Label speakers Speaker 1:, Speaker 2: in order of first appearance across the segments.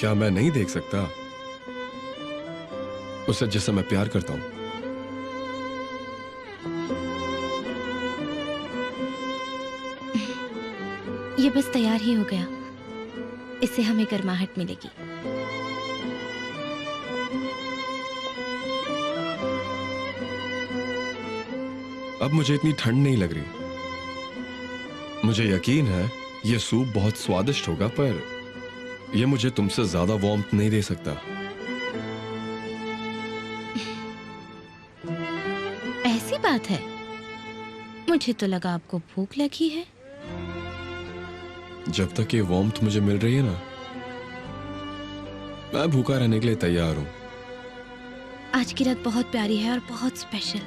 Speaker 1: क्या मैं नहीं देख सकता उसे जिससे मैं प्यार करता हूं?
Speaker 2: ये बस तैयार ही हो गया, इससे हमें गर्माहट मिलेगी।
Speaker 1: अब मुझे इतनी ठंड नहीं लग रही। मुझे यकीन है ये सूप बहुत स्वादिष्ट होगा, पर यह मुझे तुमसे ज्यादा वार्मथ नहीं दे सकता।
Speaker 2: ऐसी बात है? मुझे तो लगा आपको भूख लगी है।
Speaker 1: जब तक ये वार्मथ मुझे मिल रही है ना, मैं भूखा रहने के लिए तैयार हूं।
Speaker 2: आज की रात बहुत प्यारी है और बहुत स्पेशल।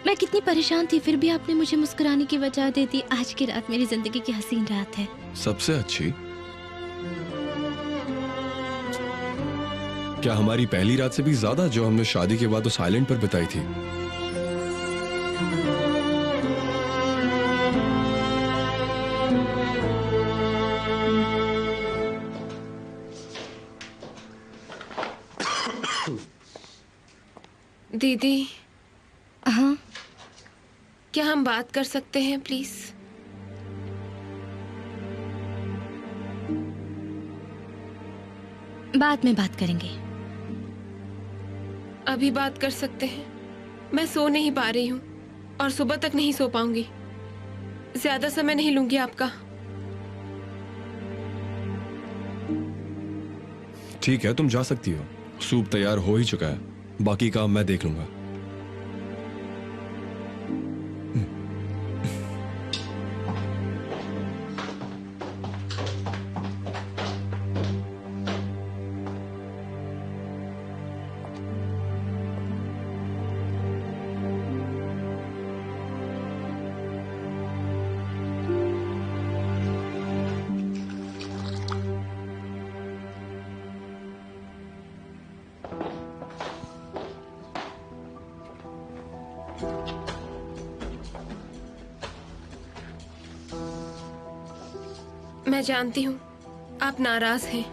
Speaker 2: मैं कितनी परेशान थी, फिर भी आपने मुझे मुस्कुराने की वजह दे दी। आज की रात मेरी जिंदगी की हसीन रात है।
Speaker 1: सबसे अच्छी? क्या हमारी पहली रात से भी ज्यादा, जो हमने शादी के बाद उस आइलैंड पर बिताई थी?
Speaker 3: दीदी,
Speaker 2: हाँ,
Speaker 3: क्या हम बात कर सकते हैं प्लीज?
Speaker 2: बाद में बात करेंगे।
Speaker 3: अभी बात कर सकते हैं? मैं सो नहीं पा रही हूँ और सुबह तक नहीं सो पाऊंगी। ज्यादा समय नहीं लूंगी आपका।
Speaker 1: ठीक है, तुम जा सकती हो। सूप तैयार हो ही चुका है, बाकी काम मैं देख लूंगा।
Speaker 3: मैं जानती हूँ आप नाराज हैं।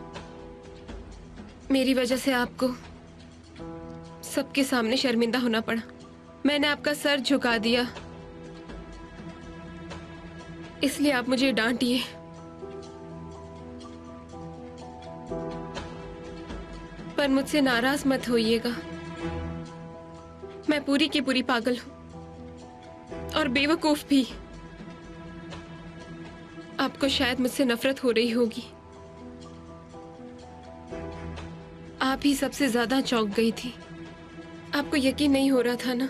Speaker 3: मेरी वजह से आपको सबके सामने शर्मिंदा होना पड़ा। मैंने आपका सर झुका दिया, इसलिए आप मुझे डांटिए। पर मुझसे नाराज मत होइएगा। मैं पूरी की पूरी पागल हूं और बेवकूफ भी। आपको शायद मुझसे नफरत हो रही होगी। आप ही सबसे ज्यादा चौंक गई थी। आपको यकीन नहीं हो रहा था ना?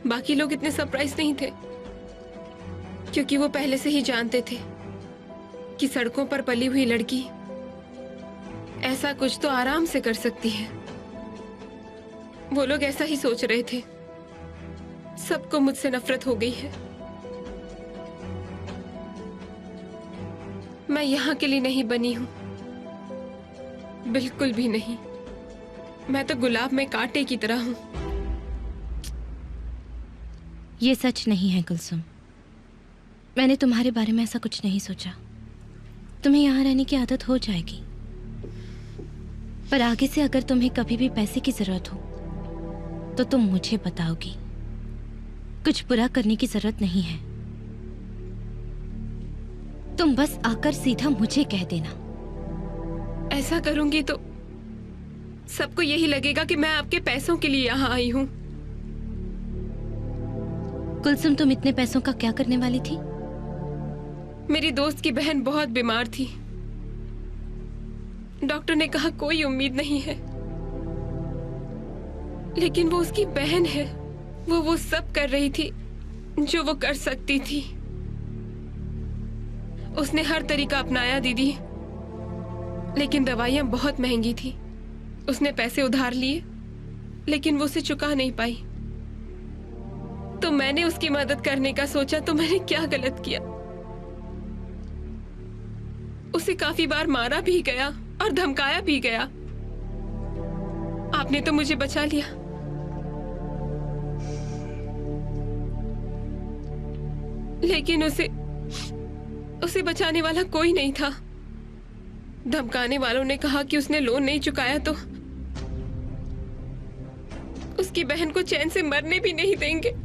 Speaker 3: बाकी लोग इतने सरप्राइज नहीं थे, क्योंकि वो पहले से ही जानते थे कि सड़कों पर पली हुई लड़की ऐसा कुछ तो आराम से कर सकती है। वो लोग ऐसा ही सोच रहे थे। सबको मुझसे नफरत हो गई है। मैं यहाँ के लिए नहीं बनी हूँ, बिल्कुल भी नहीं। मैं तो गुलाब में कांटे की तरह हूँ।
Speaker 2: ये सच नहीं है कुलसुम। मैंने तुम्हारे बारे में ऐसा कुछ नहीं सोचा। तुम्हें यहाँ रहने की आदत हो जाएगी, पर आगे से अगर तुम्हें कभी भी पैसे की जरूरत हो तो तुम मुझे बताओगी। कुछ बुरा करने की जरूरत नहीं है। तुम बस आकर सीधा मुझे कह देना।
Speaker 3: ऐसा करूंगी तो सबको यही लगेगा कि मैं आपके पैसों के लिए यहाँ आई हूँ।
Speaker 2: कुलसुम, तुम इतने पैसों का क्या करने वाली थी?
Speaker 3: मेरी दोस्त की बहन बहुत बीमार थी। डॉक्टर ने कहा कोई उम्मीद नहीं है, लेकिन वो उसकी बहन है। वो सब कर रही थी जो वो कर सकती थी। उसने हर तरीका अपनाया दीदी, लेकिन दवाइयां बहुत महंगी थी। उसने पैसे उधार लिए, लेकिन वो उसे चुका नहीं पाई। तो मैंने उसकी मदद करने का सोचा, तो मैंने क्या गलत किया? उसे काफी बार मारा भी गया और धमकाया भी गया। आपने तो मुझे बचा लिया। लेकिन उसे बचाने वाला कोई नहीं था। धमकाने वालों ने कहा कि उसने लोन नहीं चुकाया तो उसकी बहन को चैन से मरने भी नहीं देंगे।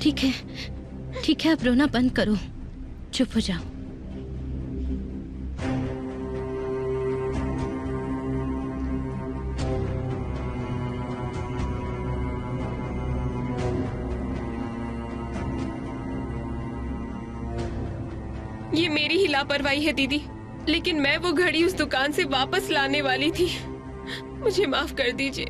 Speaker 2: ठीक है, अब रोना बंद करो, चुप हो जाओ।
Speaker 3: ये मेरी ही लापरवाही है दीदी, लेकिन मैं वो घड़ी उस दुकान से वापस लाने वाली थी। मुझे माफ कर दीजिए।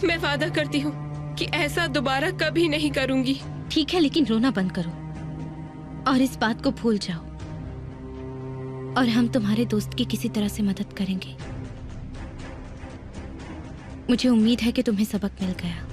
Speaker 3: मैं वादा करती हूँ कि ऐसा दोबारा कभी नहीं करूंगी।
Speaker 2: ठीक है, लेकिन रोना बंद करो और इस बात को भूल जाओ, और हम तुम्हारे दोस्त की किसी तरह से मदद करेंगे। मुझे उम्मीद है कि तुम्हें सबक मिल गया।